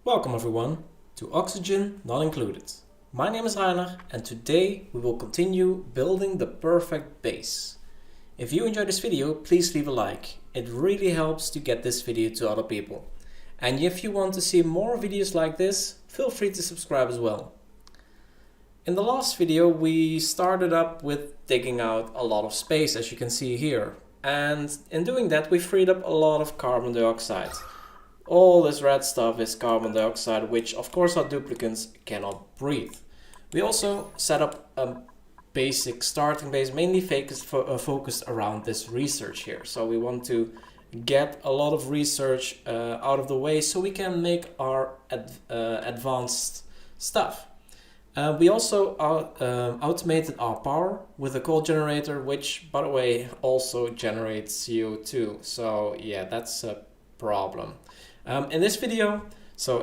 Welcome everyone to Oxygen Not Included. My name is Rainer and today we will continue building the perfect base. If you enjoyed this video, please leave a like. It really helps to get this video to other people. And if you want to see more videos like this, feel free to subscribe as well. In the last video we started up with digging out a lot of space, as you can see here. And in doing that we freed up a lot of carbon dioxide. All this red stuff is carbon dioxide, which of course our duplicants cannot breathe. We also set up a basic starting base, mainly focused around this research here. So we want to get a lot of research out of the way so we can make our advanced stuff. We also automated our power with a coal generator, which by the way also generates CO2. So yeah, that's a problem. In this video,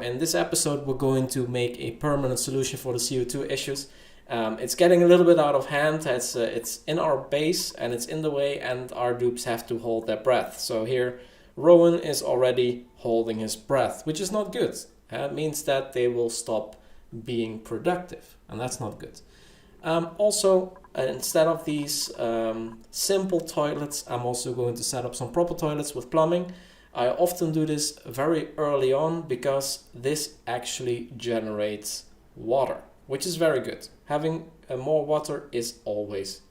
in this episode, we're going to make a permanent solution for the CO2 issues. It's getting a little bit out of hand. It's in our base and it's in the way, and our dupes have to hold their breath. So here, Rowan is already holding his breath, which is not good. It means that they will stop being productive, and that's not good. Instead of these simple toilets, I'm also going to set up some proper toilets with plumbing. I often do this very early on because this actually generates water, which is very good. Having more water is always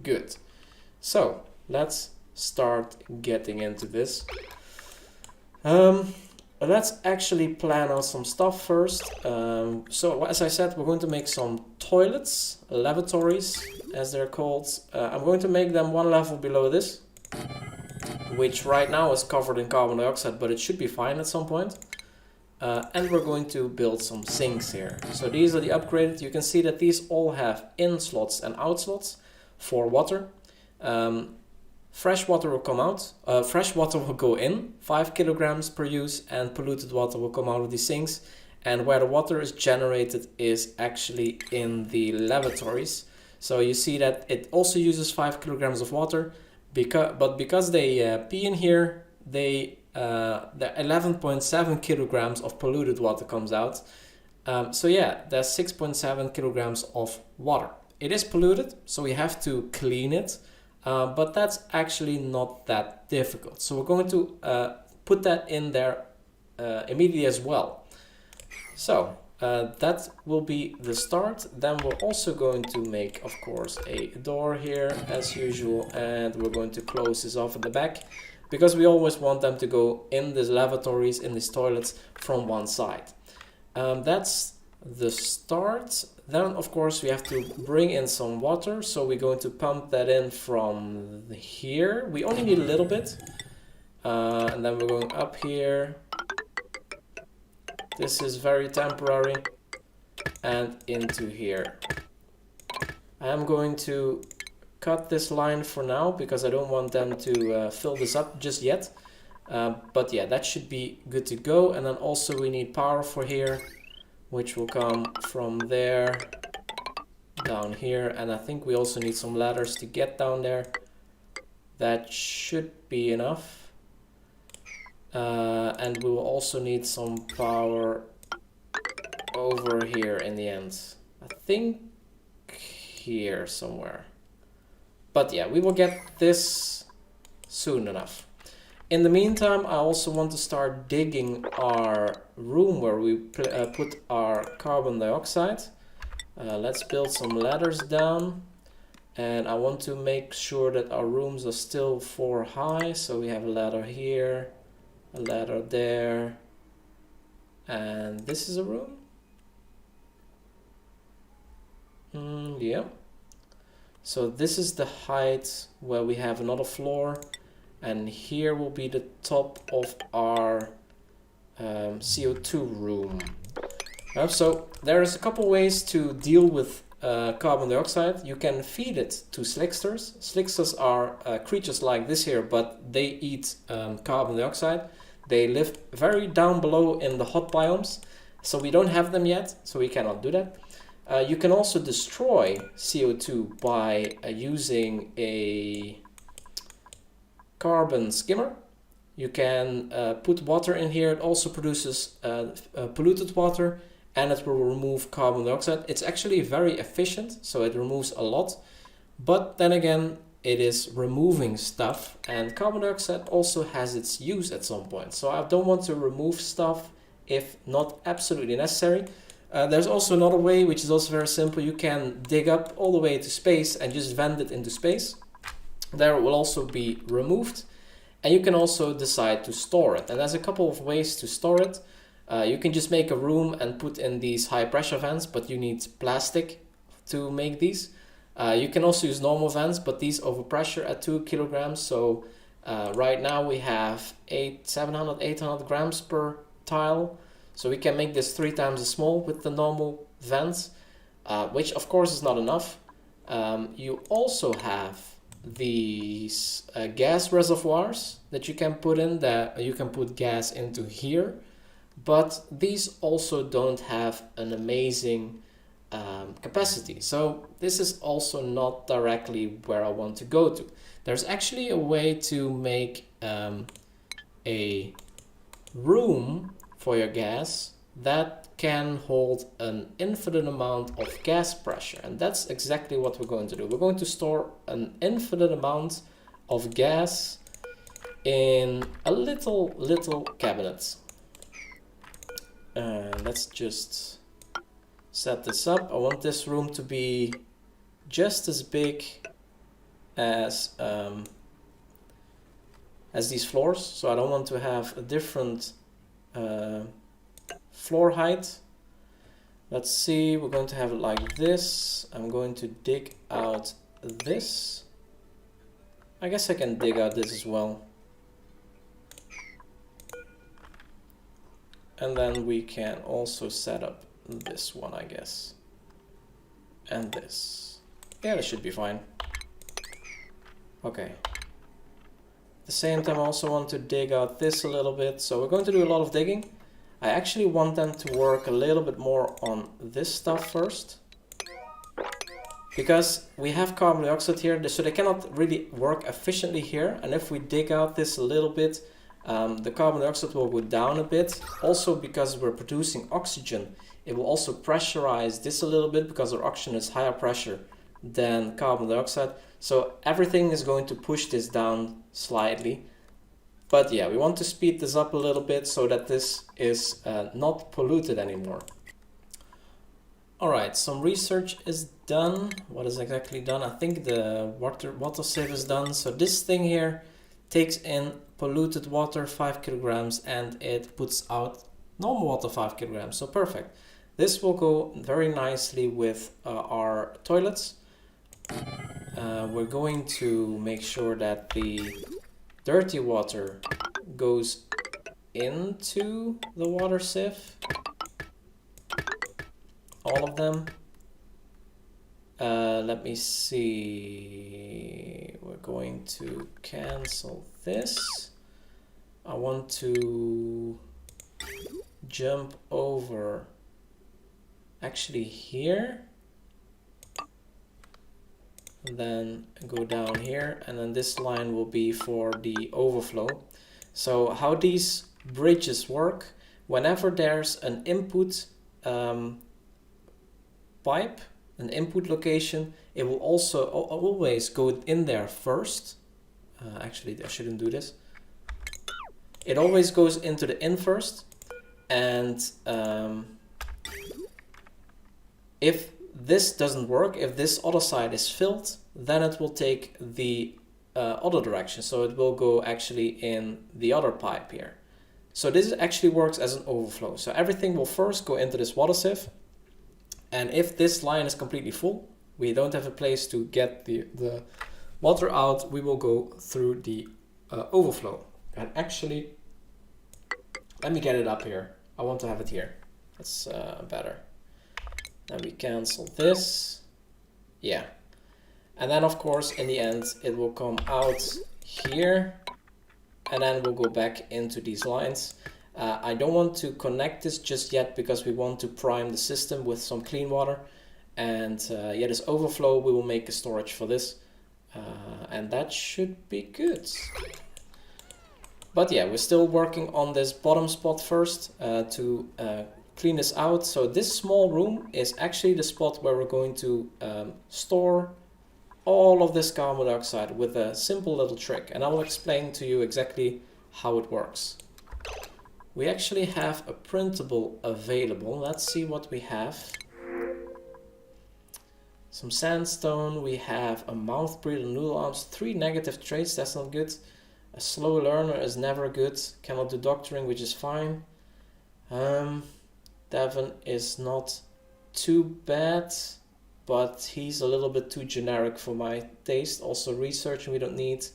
good. So let's start getting into this. Let's actually plan out some stuff first. So as I said, we're going to make some toilets, lavatories as they're called. I'm going to make them one level below this, which right now is covered in carbon dioxide, but it should be fine at some point. And we're going to build some sinks here. So these are the upgraded. You can see that these all have in slots and out slots for water. Fresh water will come out. Fresh water will go in, 5 kilograms per use, and polluted water will come out of these sinks. And where the water is generated is actually in the lavatories. So you see that it also uses 5 kilograms of water. Because they pee in here, the 11.7 kilograms of polluted water comes out. So yeah, there's 6.7 kilograms of water. It is polluted, so we have to clean it, but that's actually not that difficult. So we're going to put that in there immediately as well. So that will be the start. Then we're also going to make, of course, a door here as usual, and we're going to close this off at the back because we always want them to go in these lavatories, in these toilets from one side. That's the start. Then of course we have to bring in some water, so we're going to pump that in from here. We only need a little bit, and then we're going up here. This is very temporary, and into here. I am going to cut this line for now because I don't want them to fill this up just yet. But yeah, that should be good to go. And then also we need power for here, which will come from there down here. And I think we also need some ladders to get down there. That should be enough. And we will also need some power over here in the end. I think here somewhere. But yeah, we will get this soon enough. In the meantime, I also want to start digging our room where we put our carbon dioxide. Let's build some ladders down. And I want to make sure that our rooms are still 4 high. So we have a ladder here, a ladder there, and this is a room. Yeah. So this is the height where we have another floor, and here will be the top of our CO2 room. So there is a couple ways to deal with carbon dioxide. You can feed it to slicksters. Slicksters are creatures like this here, but they eat carbon dioxide. They live very down below in the hot biomes, so we don't have them yet, so we cannot do that. You can also destroy CO2 by using a carbon skimmer. You can put water in here. It also produces polluted water, and it will remove carbon dioxide. It's actually very efficient, so it removes a lot. But then again, it is removing stuff, and carbon dioxide also has its use at some point. So I don't want to remove stuff if not absolutely necessary. There's also another way, which is also very simple. You can dig up all the way to space and just vent it into space. There it will also be removed. And you can also decide to store it. And there's a couple of ways to store it. You can just make a room and put in these high pressure vents, but you need plastic to make these. You can also use normal vents, but these overpressure at 2 kilograms. So right now we have 700, 800 grams per tile. So we can make this 3 times as small with the normal vents, which of course is not enough. You also have these gas reservoirs that you can put in, that you can put gas into here, but these also don't have an amazing capacity. So this is also not directly where I want to go to. There's actually a way to make a room for your gas that can hold an infinite amount of gas pressure, and that's exactly what we're going to do. We're going to store an infinite amount of gas in a little cabinet. Let's just set this up. I want this room to be just as big as these floors, so I don't want to have a different floor height. Let's see, we're going to have it like this. I'm going to dig out this. I guess I can dig out this as well. And then we can also set up this one, I guess. And this. Yeah, that should be fine. Okay. At the same time, I also want to dig out this a little bit. So we're going to do a lot of digging. I actually want them to work a little bit more on this stuff first, because we have carbon dioxide here, so they cannot really work efficiently here. And if we dig out this a little bit, the carbon dioxide will go down a bit. Also, because we're producing oxygen, it will also pressurize this a little bit, because our oxygen is higher pressure than carbon dioxide. So everything is going to push this down slightly. But yeah, we want to speed this up a little bit so that this is not polluted anymore. Alright, some research is done. What is exactly done? I think the water save is done. So this thing here takes in polluted water 5 kilograms and it puts out normal water 5 kilograms. So perfect. This will go very nicely with our toilets. We're going to make sure that the dirty water goes into the water sieve, all of them. Let me see, we're going to cancel this. I want to jump over actually here, and then go down here, and then this line will be for the overflow. So how these bridges work, whenever there's an input pipe, an input location, it will also always go in there first. Actually, I shouldn't do this. It always goes into the in first, and if this doesn't work, if this other side is filled, then it will take the other direction. So it will go actually in the other pipe here. So this actually works as an overflow. So everything will first go into this water sieve. And if this line is completely full, we don't have a place to get the water out, we will go through the overflow. And actually, let me get it up here. I want to have it here. That's better. Then we cancel this. Yeah. And then of course in the end it will come out here, and then we'll go back into these lines. I don't want to connect this just yet because we want to prime the system with some clean water. And yeah, this overflow, we will make a storage for this. And that should be good. But yeah, we're still working on this bottom spot first to clean this out. So this small room is actually the spot where we're going to store all of this carbon dioxide with a simple little trick. And I will explain to you exactly how it works. We actually have a printable available. Let's see what we have. Some sandstone, we have a mouth breather, noodle arms, 3 negative traits, that's not good. A slow learner is never good, cannot do doctoring, which is fine. Devon is not too bad, but he's a little bit too generic for my taste. Also researching we don't need.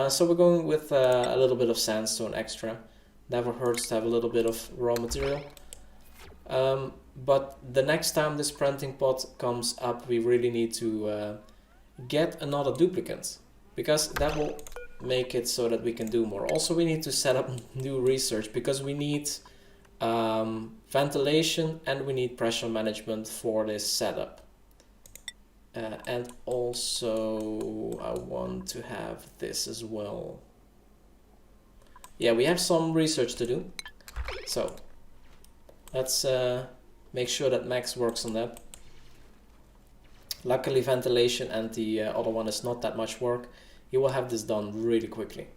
So we're going with a little bit of sandstone extra. Never hurts to have a little bit of raw material. But the next time this printing pot comes up, we really need to get another duplicant, because that will make it so that we can do more. Also, we need to set up new research because we need ventilation and we need pressure management for this setup. And also I want to have this as well. Yeah, we have some research to do. So let's make sure that Max works on that. Luckily ventilation and the other one is not that much work. He will have this done really quickly.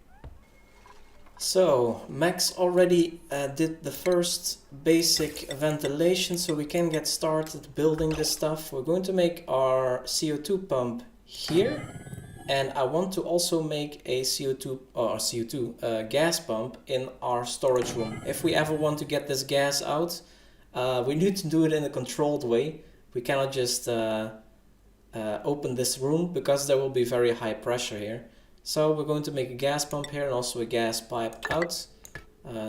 So Max already did the first basic ventilation, so we can get started building this stuff. We're going to make our CO2 pump here, and I want to also make a CO2 gas pump in our storage room. If we ever want to get this gas out, we need to do it in a controlled way. We cannot just open this room because there will be very high pressure here. So we're going to make a gas pump here and also a gas pipe out.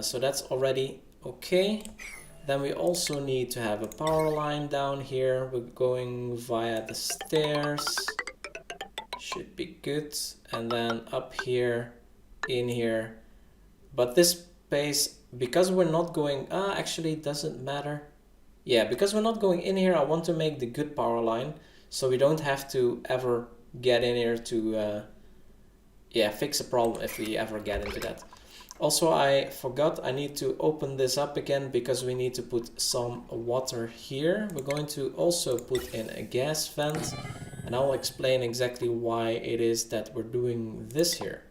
So that's already okay. Then we also need to have a power line down here. We're going via the stairs. Should be good. And then up here, in here. But this space, because we're not going, actually it doesn't matter. Yeah, because we're not going in here, I want to make the good power line, so we don't have to ever get in here to fix a problem if we ever get into that. Also, I forgot, I need to open this up again because we need to put some water here. We're going to also put in a gas vent, and I'll explain exactly why it is that we're doing this here.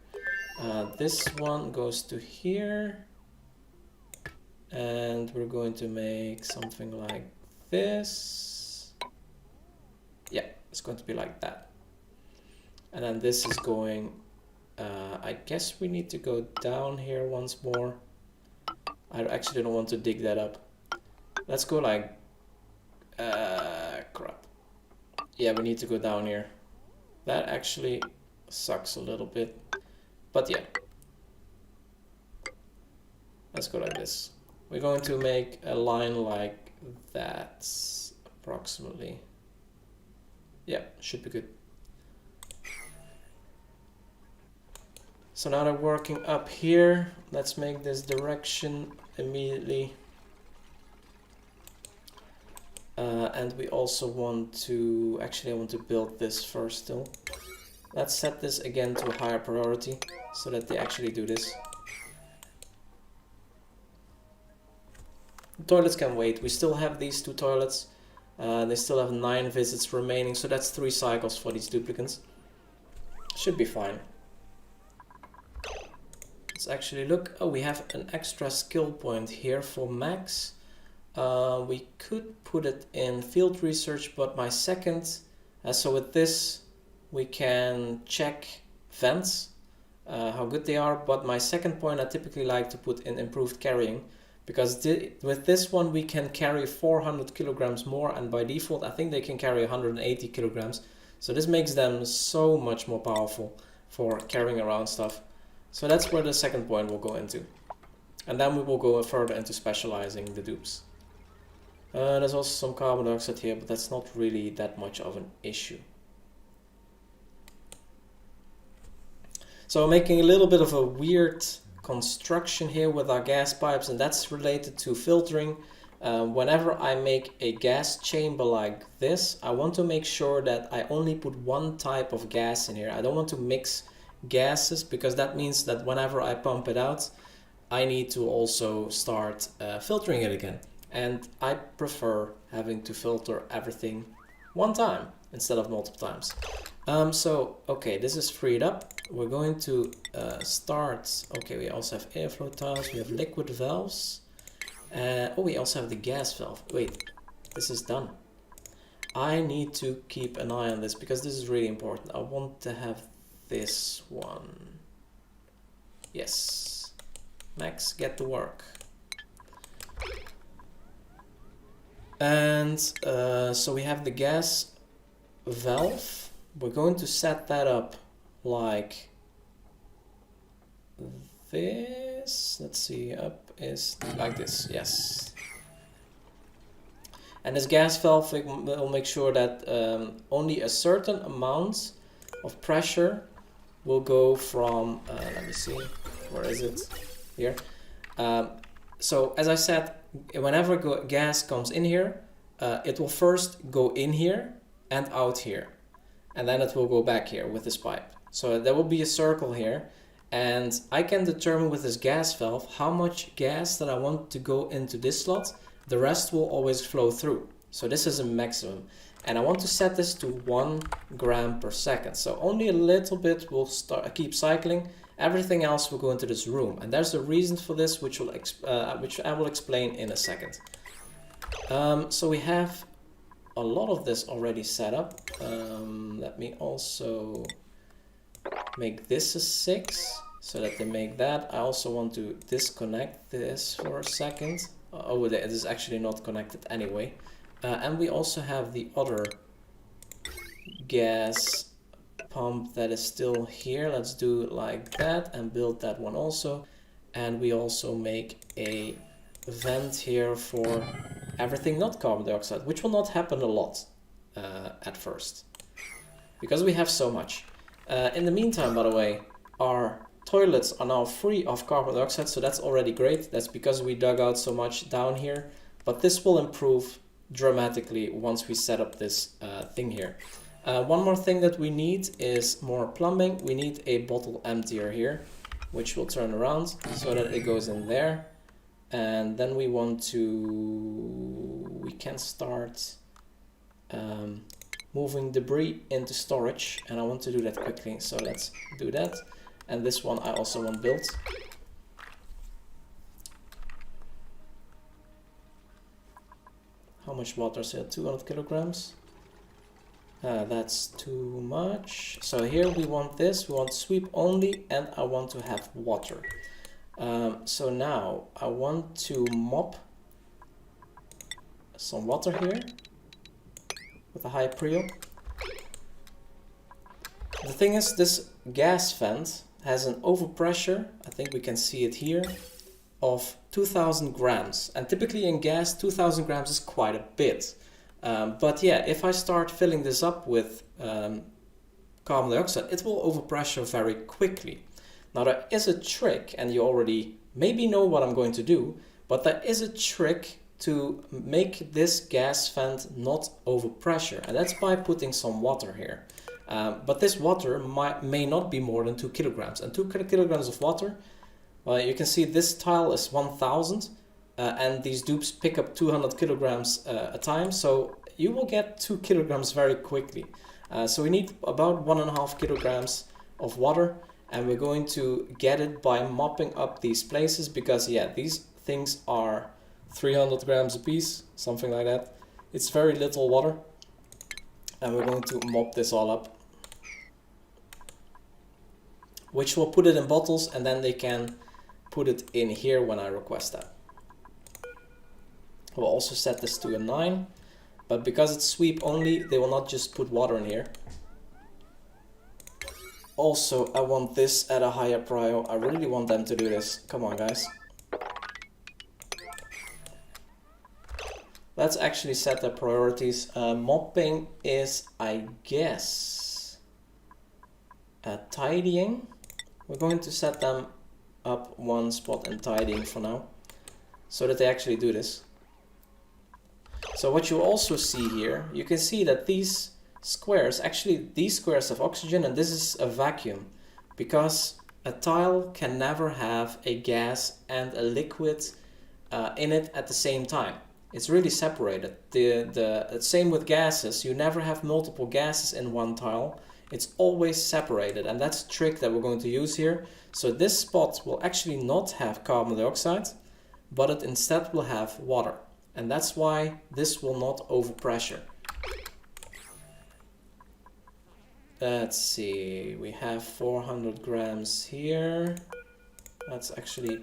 This one goes to here, and we're going to make something like this. Yeah, it's going to be like that. And then this is going, I guess we need to go down here once more. I actually don't want to dig that up. Let's go like, crap. Yeah, we need to go down here. That actually sucks a little bit, but yeah. Let's go like this. We're going to make a line like that, approximately. Yeah, should be good. So now they're working up here. Let's make this direction immediately. And we also want to, actually I want to build this first still. Let's set this again to a higher priority so that they actually do this. The toilets can wait. We still have these 2 toilets. They still have 9 visits remaining, so that's 3 cycles for these duplicants. Should be fine. Let's actually look. Oh, we have an extra skill point here for Max. We could put it in field research, but my second, so with this we can check vents, how good they are, but my second point I typically like to put in improved carrying, because with this one we can carry 400 kilograms more, and by default I think they can carry 180 kilograms, so this makes them so much more powerful for carrying around stuff. So that's where the second point will go into, and then we will go further into specializing the dupes. There's also some carbon dioxide here, but that's not really that much of an issue. So I'm making a little bit of a weird construction here with our gas pipes, and that's related to filtering. Whenever I make a gas chamber like this, I want to make sure that I only put one type of gas in here. I don't want to mix gases, because that means that whenever I pump it out, I need to also start filtering it again. And I prefer having to filter everything one time instead of multiple times. So, okay, this is freed up. We're going to start. Okay, we also have airflow tiles. We have liquid valves. Oh, we also have the gas valve. Wait, this is done. I need to keep an eye on this because this is really important. I want to have this one. Yes. Max, get to work. And so we have the gas valve. We're going to set that up like this. Let's see, up is like this, yes. And this gas valve will make sure that only a certain amount of pressure will go from, let me see, where is it? Here. So as I said, whenever gas comes in here, it will first go in here and out here. And then it will go back here with this pipe. So there will be a circle here. And I can determine with this gas valve how much gas that I want to go into this slot. The rest will always flow through. So this is a maximum. And I want to set this to 1 gram per second. So only a little bit will keep cycling. Everything else will go into this room. And there's a reason for this, which I will explain in a second. So we have a lot of this already set up. Let me also make this a 6 so that they make that. I also want to disconnect this for a second. Oh, it is actually not connected anyway. And we also have the other gas pump that is still here. Let's do it like that and build that one also. And we also make a vent here for everything not carbon dioxide, which will not happen a lot at first because we have so much. In the meantime, by the way, our toilets are now free of carbon dioxide, so that's already great. That's because we dug out so much down here, but this will improve dramatically once we set up this thing here. One more thing that we need is more plumbing. We need a bottle emptier here, which will turn around so that it goes in there. And then we can start moving debris into storage, and I want to do that quickly, so let's do that. And this one I also want built. How much water is it? 200 kilograms? That's too much. So here we want this, we want sweep only, and I want to have water. So now I want to mop some water here with a high prio. The thing is, this gas vent has an overpressure, I think we can see it here, of 2000 grams. And typically in gas, 2000 grams is quite a bit. But yeah, if I start filling this up with carbon dioxide, it will overpressure very quickly. Now there is a trick, and you already maybe know what I'm going to do, but there is a trick to make this gas vent not overpressure, and that's by putting some water here. But this water may not be more than 2 kilograms, and 2 kilograms of water, well, you can see this tile is 1000, and these dupes pick up 200 kilograms a time, so you will get 2 kilograms very quickly. So we need about 1.5 kilograms of water, and we're going to get it by mopping up these places, because yeah, these things are 300 grams a piece, something like that. It's very little water, and we're going to mop this all up, which will put it in bottles, and then they can put it in here when I request that. We'll also set this to a 9, but because it's sweep only, they will not just put water in here. Also, I want this at a higher prio. I really want them to do this. Come on, guys. Let's actually set the priorities. Mopping is, I guess, tidying. We're going to set them up one spot in tidying for now, so that they actually do this. So what you also see here, you can see that these squares, actually these squares have oxygen and this is a vacuum. because a tile can never have a gas and a liquid in it at the same time. It's really separated. The same with gases. You never have multiple gases in one tile. It's always separated, and that's a trick that we're going to use here. So this spot will actually not have carbon dioxide, but it instead will have water. And that's why this will not overpressure. Let's see, we have 400 grams here. Let's actually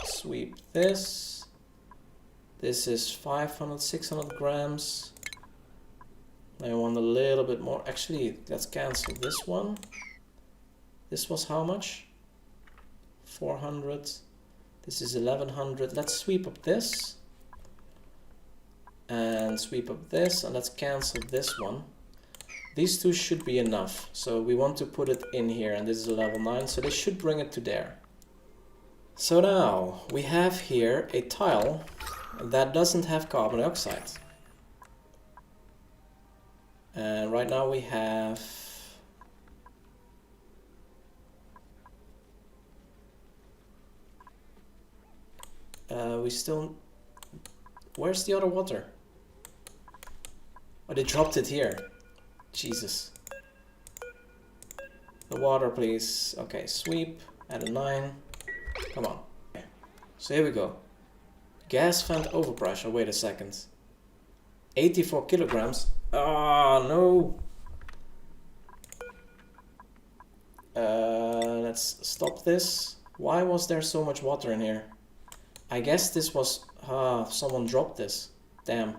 sweep this. This is 500, 600 grams. I want a little bit more. Actually, let's cancel this one. This was how much? 400. This is 1100. Let's sweep up this. And sweep up this. And let's cancel this one. These two should be enough. So we want to put it in here. And this is a level 9. So this should bring it to there. So now we have here a tile that doesn't have carbon dioxide. And right now we have where's the other water? Oh, they dropped it here. Jesus. The water, please. Okay, sweep, add a 9. Come on. Okay. So here we go. Gas vent overpressure. Wait a second. 84 kilograms. Ah, no. Let's stop this. Why was there so much water in here? I guess this was... someone dropped this. Damn.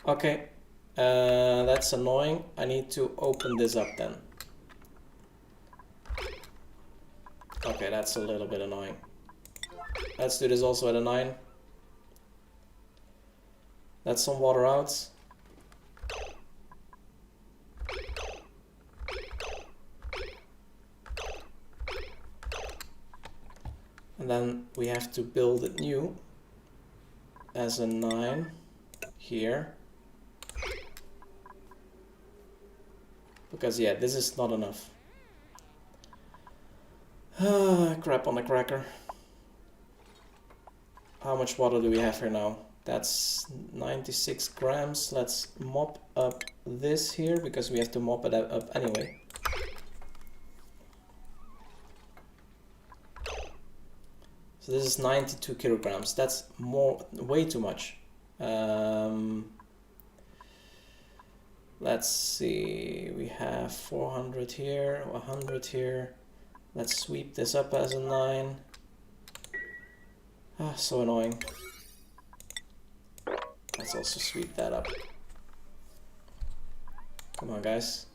Okay. That's annoying. I need to open this up then. Okay, that's a little bit annoying. Let's do this also at a 9. Let some water out. And then we have to build it new as a 9 here. Because yeah, this is not enough. Crap on the cracker. How much water do we have here now? That's 96 grams. Let's mop up this here because we have to mop it up anyway. So this is 92 kilograms. That's way too much. Let's see. We have 400 here, 100 here. Let's sweep this up as a 9. Ah, so annoying. Let's also sweep that up. Come on, guys.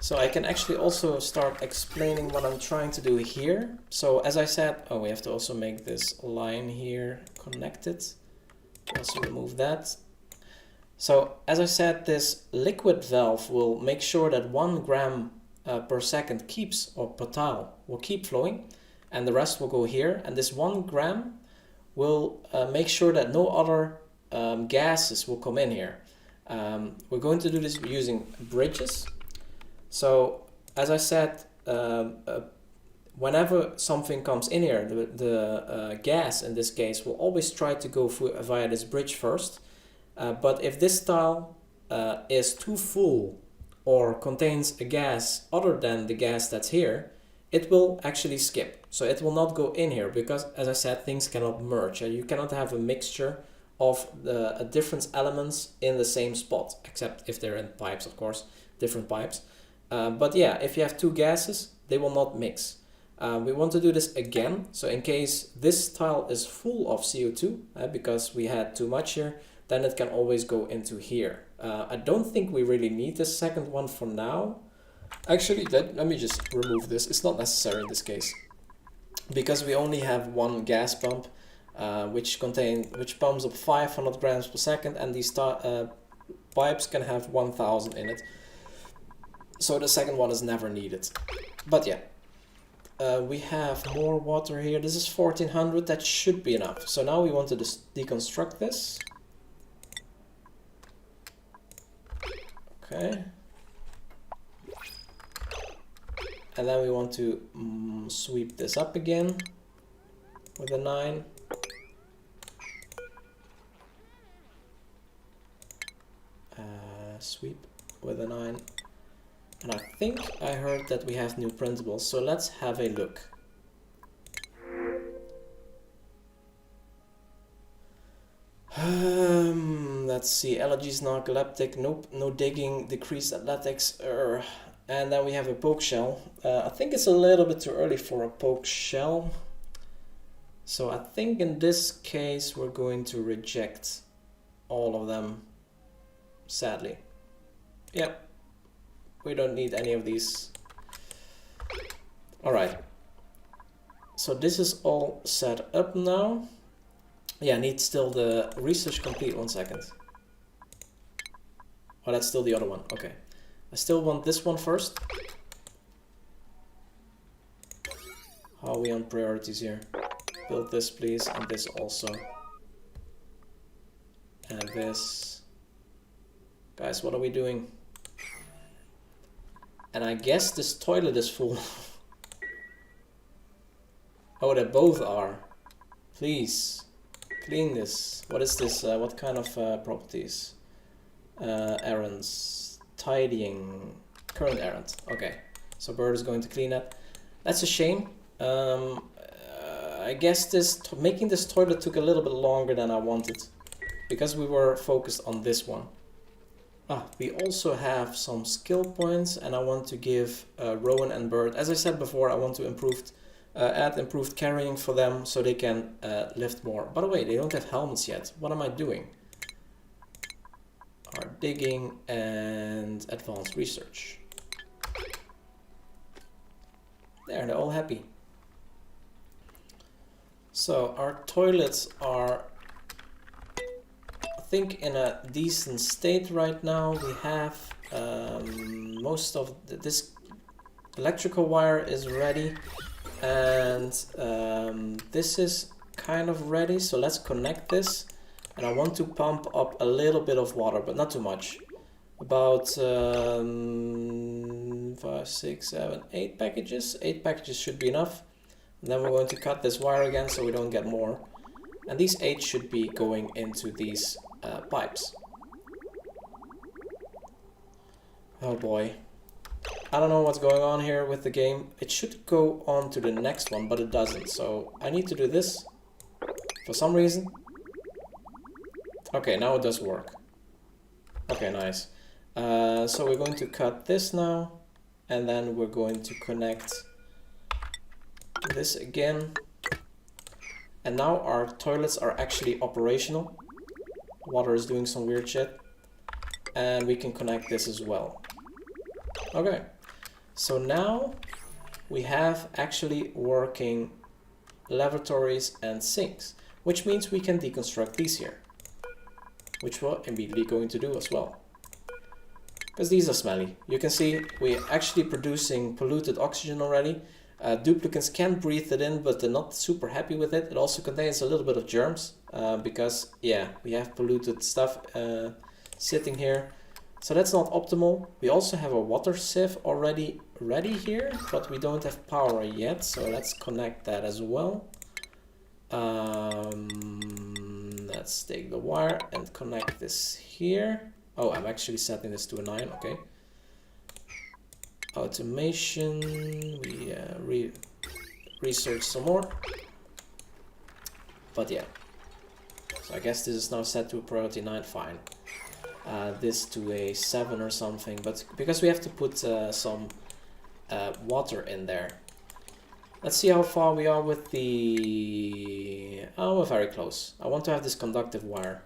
So I can actually also start explaining what I'm trying to do here. So as I said, we have to also make this line here connected. Also remove that. So as I said, this liquid valve will make sure that 1 gram per second per tile will keep flowing, and the rest will go here. And this 1 gram will make sure that no other gases will come in here. We're going to do this using bridges. So as I said, whenever something comes in here, the gas in this case will always try to go via this bridge first. But if this tile is too full or contains a gas other than the gas that's here, it will actually skip. So it will not go in here because, as I said, things cannot merge. You cannot have a mixture of the different elements in the same spot, except if they're in pipes, of course, different pipes. But yeah, if you have 2 gases, they will not mix. We want to do this again. So in case this tile is full of CO2, because we had too much here, then it can always go into here. I don't think we really need this second one for now. Actually, let me just remove this. It's not necessary in this case, because we only have 1 gas pump, which pumps up 500 grams per second, and these pipes can have 1000 in it. So the second one is never needed. But yeah, we have more water here. This is 1400. That should be enough. So now we want to deconstruct this. Okay. And then we want to sweep this up again with a 9. Sweep with a 9. And I think I heard that we have new printables, so let's have a look. Let's see, allergies, narcoleptic, nope, no digging, decreased athletics, and then we have a poke shell. I think it's a little bit too early for a poke shell. So I think in this case we're going to reject all of them, sadly. Yep, we don't need any of these. Alright, so this is all set up now. Yeah, I need still the research complete, 1 second. Oh, that's still the other one, okay. I still want this one first. How are we on priorities here? Build this please, and this also. And this. Guys, what are we doing? And I guess this toilet is full. Oh, they both are. Please, clean this. What is this? What kind of properties? Errands. Tidying. Current errand. Okay. So Bird is going to clean that. That's a shame. I guess making this toilet took a little bit longer than I wanted. Because we were focused on this one. We also have some skill points, and I want to give Rowan and Bird, as I said before, I want to add improved carrying for them so they can lift more. By the way, they don't have helmets yet. What am I doing? Our digging and advanced research. There, they're all happy. So our toilets are, I think, in a decent state right now. We have most of this electrical wire is ready, and this is kind of ready. So let's connect this, and I want to pump up a little bit of water, but not too much. About 5, 6, 7, 8 packages. 8 packages should be enough. And then we're going to cut this wire again so we don't get more. And these 8 should be going into these pipes. Oh boy. I don't know what's going on here with the game. It should go on to the next one, but it doesn't. So I need to do this for some reason. Okay, now it does work. Okay, nice. So we're going to cut this now, and then we're going to connect this again. And now our toilets are actually operational. Water is doing some weird shit. And we can connect this as well. Okay, so now we have actually working lavatories and sinks, which means we can deconstruct these here, which we're immediately going to do as well. Because these are smelly. You can see we're actually producing polluted oxygen already. Duplicants can breathe it in, but they're not super happy with it. It also contains a little bit of germs because, yeah, we have polluted stuff sitting here. So that's not optimal. We also have a water sieve already ready here, but we don't have power yet. So let's connect that as well. Let's take the wire and connect this here. Oh, I'm actually setting this to a 9, okay. Automation, we research some more. But yeah, so I guess this is now set to a priority 9, fine. This to a 7 or something, but because we have to put some water in there. Let's see how far we are with the... Oh, we're very close. I want to have this conductive wire.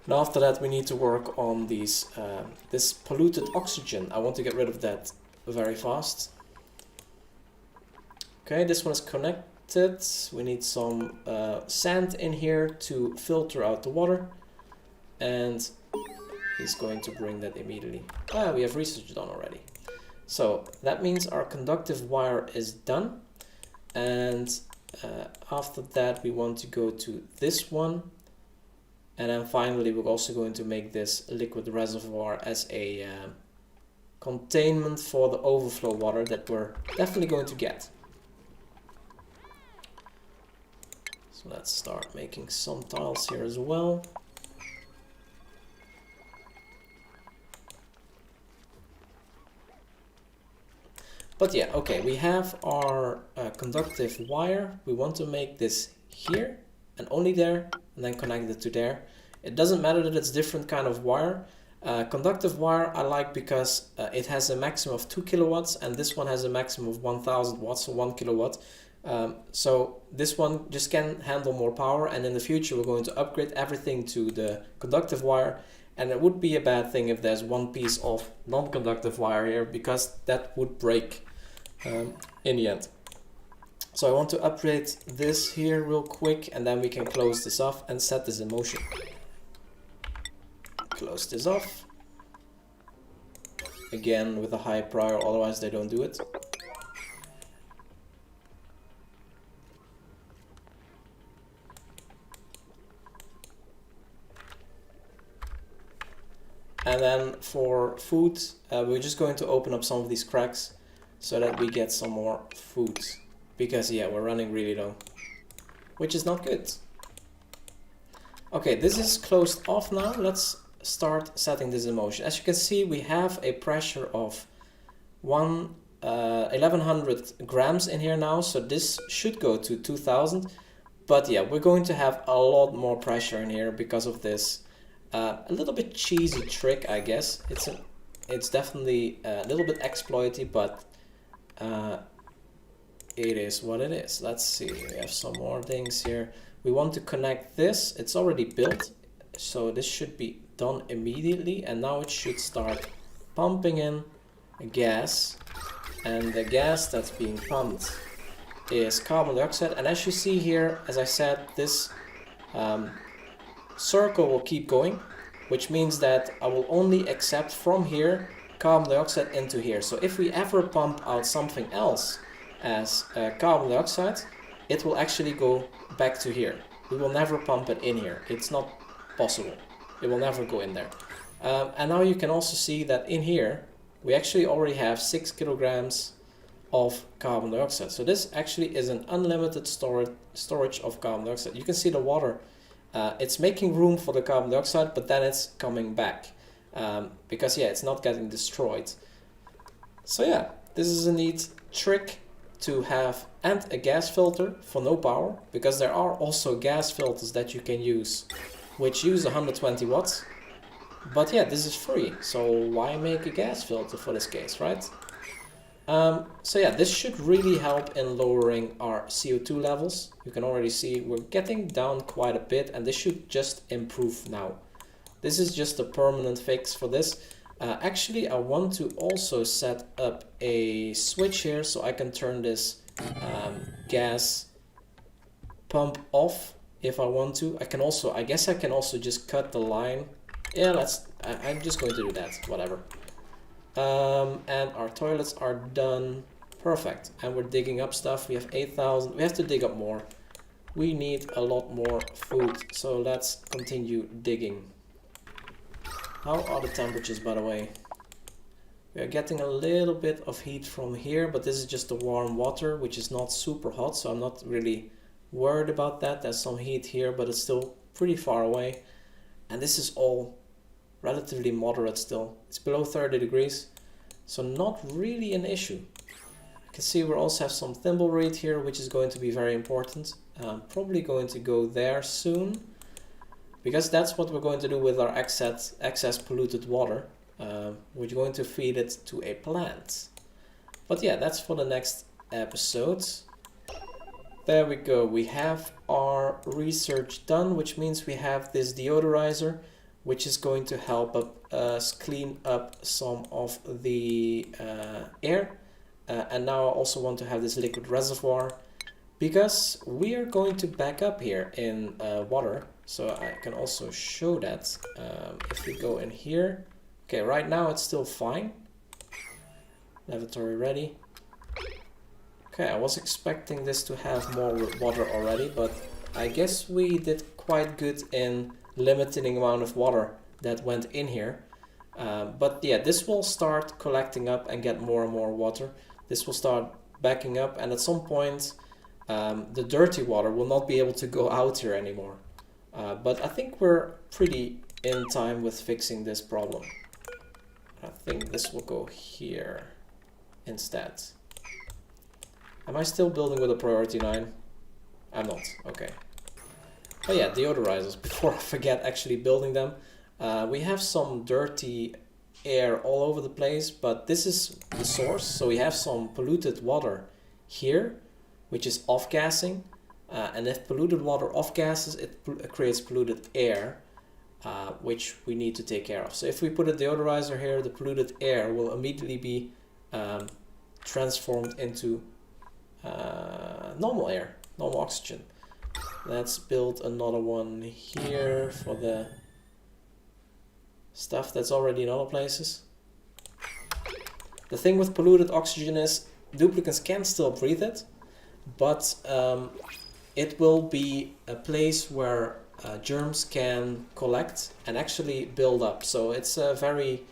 Now after that we need to work on these this polluted oxygen. I want to get rid of that very fast. Okay, this one is connected. We need some sand in here to filter out the water. And he's going to bring that immediately. Ah, we have research done already. So that means our conductive wire is done. And after that we want to go to this one. And then finally we're also going to make this liquid reservoir as a containment for the overflow water that we're definitely going to get. So let's start making some tiles here as well. But yeah, okay, we have our conductive wire. We want to make this here and only there, and then connect it to there. It doesn't matter that it's different kind of wire. Conductive wire I like because it has a maximum of 2 kilowatts, and this one has a maximum of 1000 watts, so 1 kilowatt. So this one just can handle more power, and in the future we're going to upgrade everything to the conductive wire. And it would be a bad thing if there's one piece of non-conductive wire here, because that would break in the end. So I want to upgrade this here real quick, and then we can close this off and set this in motion. Close this off. Again with a high prior, otherwise they don't do it. And then for food, we're just going to open up some of these cracks so that we get some more food. Because yeah, we're running really low, which is not good. Okay, this is closed off now. Let's start setting this in motion. As you can see, we have a pressure of 1100 grams in here now, so this should go to 2000. But yeah, we're going to have a lot more pressure in here because of this a little bit cheesy trick, I guess. It's definitely a little bit exploity, but it is what it is. Let's see, we have some more things here. We want to connect this. It's already built, so this should be done immediately, and now it should start pumping in gas, and the gas that's being pumped is carbon dioxide. And as you see here, as I said, this circle will keep going, which means that I will only accept from here carbon dioxide into here. So if we ever pump out something else as carbon dioxide, it will actually go back to here. We will never pump it in here. It's not possible. It will never go in there. And now you can also see that in here we actually already have 6 kilograms of carbon dioxide. So this actually is an unlimited storage of carbon dioxide. You can see the water, it's making room for the carbon dioxide, but then it's coming back because yeah, it's not getting destroyed. So yeah, this is a neat trick to have, and a gas filter for no power, because there are also gas filters that you can use which use 120 watts. But yeah, this is free, so why make a gas filter for this case, right? So yeah, this should really help in lowering our CO2 levels. You can already see we're getting down quite a bit, and this should just improve now. This is just a permanent fix for this. Actually, I want to also set up a switch here so I can turn this gas pump off if I want to. I guess I can also just cut the line. Yeah, I'm just going to do that, whatever. And our toilets are done. Perfect. And we're digging up stuff. We have 8,000. We have to dig up more. We need a lot more food. So let's continue digging. How are the temperatures, by the way? We are getting a little bit of heat from here, but this is just the warm water, which is not super hot, so I'm not really worried about that. There's some heat here, but it's still pretty far away. And this is all relatively moderate still. It's below 30 degrees, so not really an issue. You can see we also have some thimbleweed here, which is going to be very important. I'm probably going to go there soon, because that's what we're going to do with our excess polluted water. We're going to feed it to a plant. But yeah, that's for the next episode. There we go. We have our research done, which means we have this deodorizer, which is going to help us clean up some of the air. And now I also want to have this liquid reservoir, because we are going to back up here in water. So I can also show that if we go in here. Okay, right now it's still fine. Lavatory ready. Okay, I was expecting this to have more water already, but I guess we did quite good in limiting amount of water that went in here. But yeah, this will start collecting up and get more and more water. This will start backing up, and at some point the dirty water will not be able to go out here anymore. But I think we're pretty in time with fixing this problem. I think this will go here instead. Am I still building with a priority 9? I'm not. Okay. Oh yeah, deodorizers. Before I forget actually building them. We have some dirty air all over the place, but this is the source. So we have some polluted water here, which is off-gassing. And if polluted water off-gasses, it creates polluted air, which we need to take care of. So if we put a deodorizer here, the polluted air will immediately be transformed into normal air, normal oxygen. Let's build another one here for the stuff that's already in other places. The thing with polluted oxygen is duplicants can still breathe it, but it will be a place where germs can collect and actually build up. So it's a very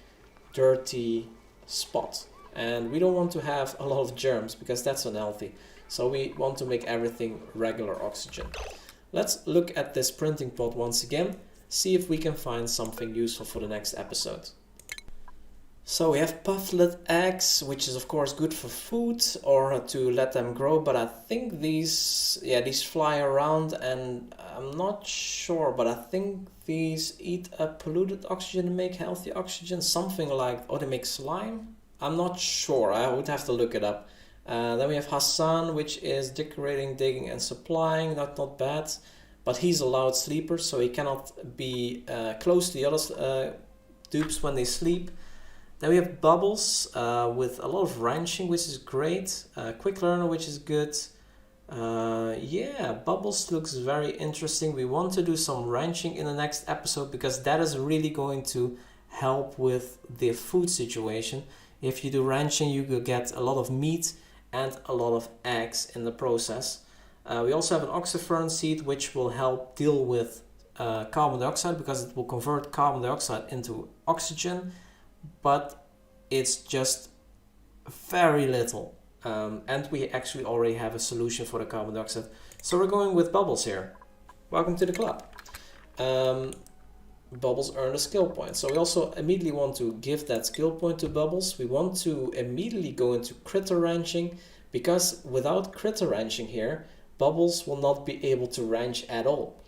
dirty spot, and we don't want to have a lot of germs because that's unhealthy. So we want to make everything regular oxygen. Let's look at this printing pod once again, see if we can find something useful for the next episode. So we have pufflet eggs, which is of course good for food or to let them grow, but I think these fly around, and I'm not sure, but I think these eat up polluted oxygen and make healthy oxygen, something like, oh, they make slime? I'm not sure, I would have to look it up. Then we have Hassan, which is decorating, digging and supplying, not bad, but he's a loud sleeper, so he cannot be close to the other dupes when they sleep. Then we have Bubbles with a lot of ranching, which is great. Quick learner, which is good. Yeah, Bubbles looks very interesting. We want to do some ranching in the next episode because that is really going to help with the food situation. If you do ranching, you will get a lot of meat and a lot of eggs in the process. We also have an oxyfern seed, which will help deal with carbon dioxide because it will convert carbon dioxide into oxygen, but it's just very little. And we actually already have a solution for the carbon dioxide. So we're going with Bubbles here. Welcome to the club. Bubbles earned a skill point. So we also immediately want to give that skill point to Bubbles. We want to immediately go into critter ranching, because without critter ranching here, Bubbles will not be able to ranch at all.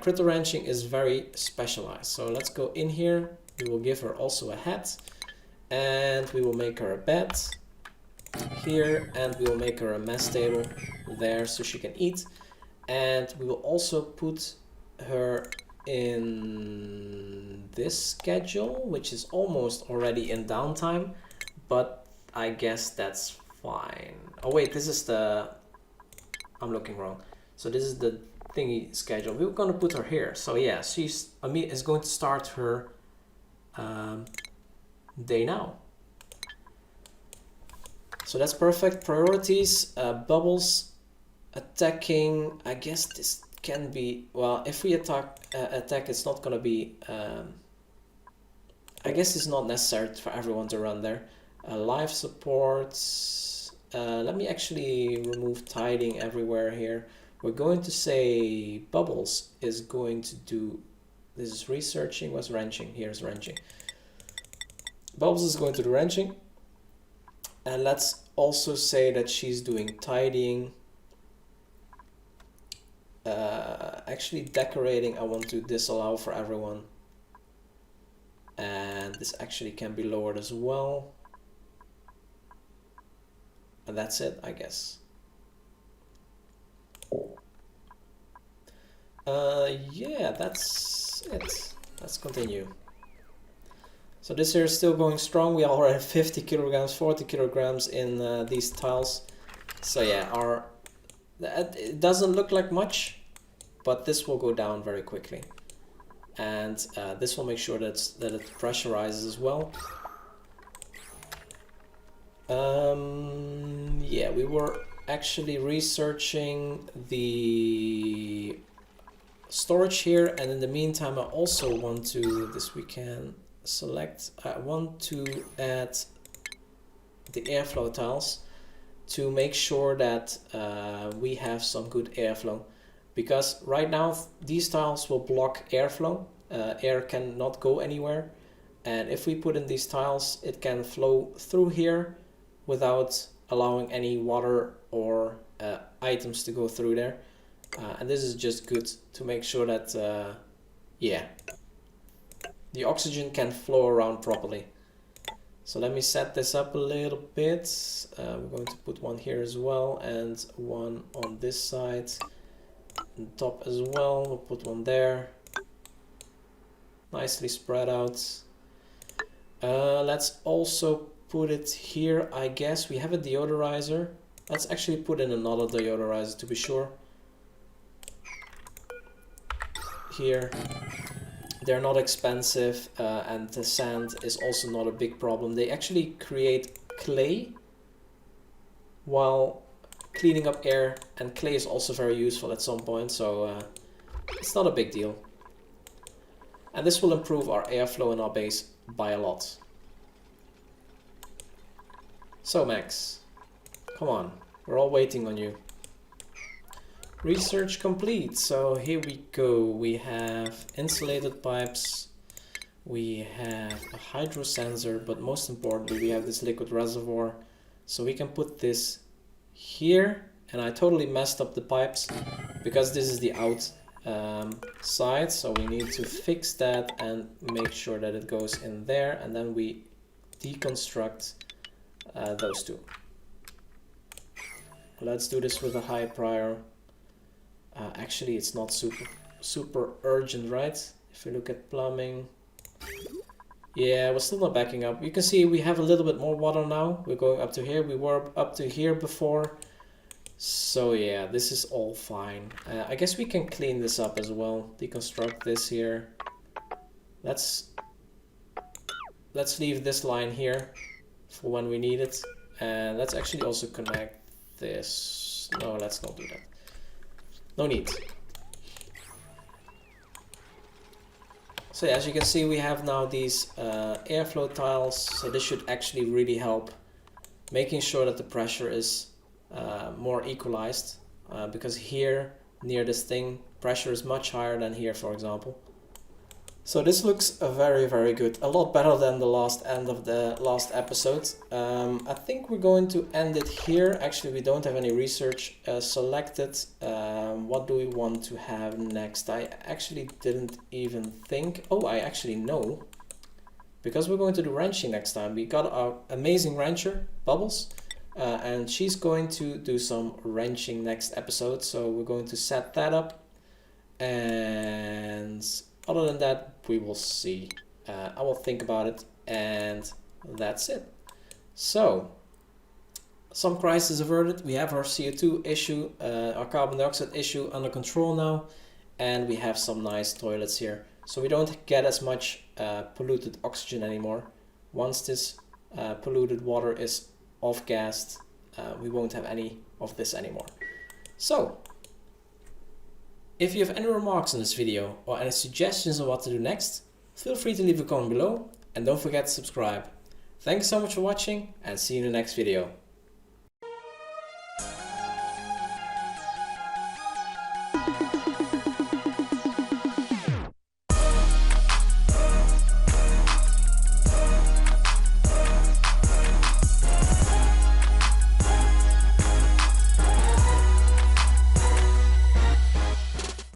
Critter ranching is very specialized. So let's go in here. We will give her also a hat, and we will make her a bed here, and we will make her a mess table there so she can eat. And we will also put her in this schedule, which is almost already in downtime, but I guess that's fine. Oh wait, this is the, I'm looking wrong. So this is the thingy schedule. We're going to put her here. So yeah, she's is going to start her day now. So that's perfect. Priorities, Bubbles attacking. I guess this can be, well, if we attack, it's not gonna be, I guess it's not necessary for everyone to run there. Life supports, let me actually remove tiding everywhere here. We're going to say Bubbles is going to do, this is researching, what's ranching? Here's ranching. Bubbles is going to do ranching. And let's also say that she's doing tidying. Actually decorating, I want to disallow for everyone. And this actually can be lowered as well. And that's it, I guess. Yeah, that's it. Let's continue. So this here is still going strong. We already have 50 kilograms, 40 kilograms in these tiles. So yeah, it doesn't look like much, but this will go down very quickly. And this will make sure that it pressurizes as well. Yeah, we were actually researching the storage here, and in the meantime I also want to, this we can select, I want to add the airflow tiles to make sure that we have some good airflow, because right now these tiles will block airflow. Air cannot go anywhere, and if we put in these tiles it can flow through here without allowing any water or items to go through there. And this is just good to make sure that yeah, the oxygen can flow around properly. So let me set this up a little bit. We're going to put one here as well, and one on this side, on top as well. We'll put one there, nicely spread out. Let's also put it here. I guess we have a deodorizer. Let's actually put in another deodorizer to be sure. Here, they're not expensive, and the sand is also not a big problem. They actually create clay while cleaning up air, and clay is also very useful at some point, so it's not a big deal. And this will improve our airflow in our base by a lot. So Max, come on, we're all waiting on you. Research complete. So here we go. We have insulated pipes, we have a hydro sensor, but most importantly we have this liquid reservoir. So we can put this here, and I totally messed up the pipes because this is the out side, so we need to fix that and make sure that it goes in there, and then we deconstruct those two. Let's do this with a high prior. Actually, it's not super urgent, right? If we look at plumbing, yeah, we're still not backing up. You can see we have a little bit more water now. We're going up to here. We were up to here before. So yeah, this is all fine. I guess we can clean this up as well. Deconstruct this here. Let's leave this line here for when we need it. And let's actually also connect this. No, let's not do that. No need. So yeah, as you can see, we have now these airflow tiles. So this should actually really help making sure that the pressure is more equalized, because here near this thing pressure is much higher than here, for example. So this looks very good, a lot better than the end of the last episode. I think we're going to end it here. Actually, we don't have any research selected. What do we want to have next? I actually didn't even think. Oh, I actually know, because we're going to do wrenching next time. We got our amazing wrencher Bubbles, and she's going to do some wrenching next episode, so we're going to set that up. And other than that, we will see. I will think about it, and that's it. So, some crisis averted. We have our CO2 issue, our carbon dioxide issue under control now, and we have some nice toilets here. So we don't get as much polluted oxygen anymore. Once this polluted water is off-gassed, we won't have any of this anymore. So, if you have any remarks on this video or any suggestions on what to do next, feel free to leave a comment below, and don't forget to subscribe. Thanks so much for watching, and see you in the next video.